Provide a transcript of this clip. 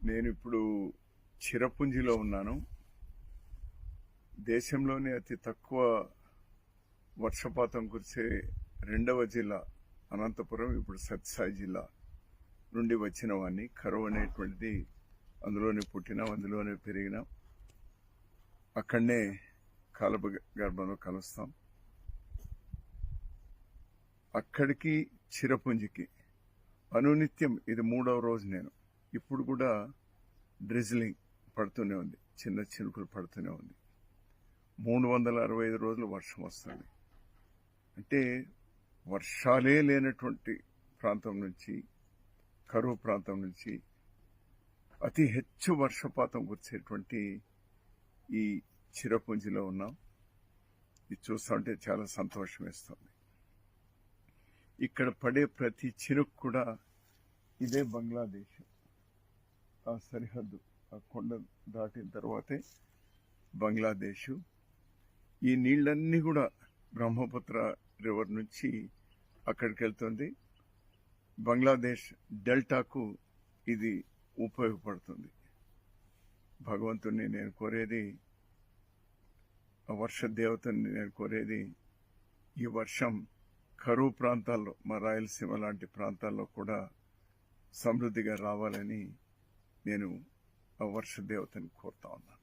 నేను ఇప్పుడు చిరపుంజిలో ఉన్నాను. దేశంలోనే అతి తక్కువ వర్షపాతం కురిసే రెండవ జిల్లా అనంతపురం, ఇప్పుడు సత్యసాయి జిల్లా నుండి వచ్చిన వాడిని. కరువు అనేటువంటిది అందులోనే పుట్టినాం, అందులోనే పెరిగినాం, అక్కడనే కాలప గర్భంలో కలుస్తాం. అక్కడికి చిరపుంజికి అనునిత్యం ఇది 3వ రోజు. నేను ఇప్పుడు కూడా డ్రిజ్లింగ్ పడుతూనే ఉంది, చిన్న చినుకులు పడుతూనే ఉంది. 365 రోజులు వర్షం వస్తుంది. అంటే వర్షాలే లేనటువంటి ప్రాంతం నుంచి, కరువు ప్రాంతం నుంచి అతి ಹೆಚ್ಚು వర్షపాతం కురిసేటువంటి ఈ చిరపుంజిలో ఉన్నాం. ఇది చూస్తుంటే చాలా సంతోషం వేస్తుంది. ఇక్కడ పడే ప్రతి చినుకు కూడా ఇదే బంగ్లాదేశ్ ఆ సరిహద్దు, ఆ కొండ దాటిన తర్వాతే బంగ్లాదేశ్. ఈ నీళ్ళన్నీ కూడా బ్రహ్మపుత్ర రివర్ నుంచి అక్కడికి వెళ్తుంది. బంగ్లాదేశ్ డెల్టాకు ఇది ఉపయోగపడుతుంది. భగవంతుని నేను కోరేది, ఆ వర్ష దేవతని నేను కోరేది, ఈ వర్షం కరువు ప్రాంతాల్లో, మా రాయలసీమ లాంటి ప్రాంతాల్లో కూడా సమృద్ధిగా రావాలని నేను ఆ వర్ష దేవతని కోరుతా ఉన్నాను.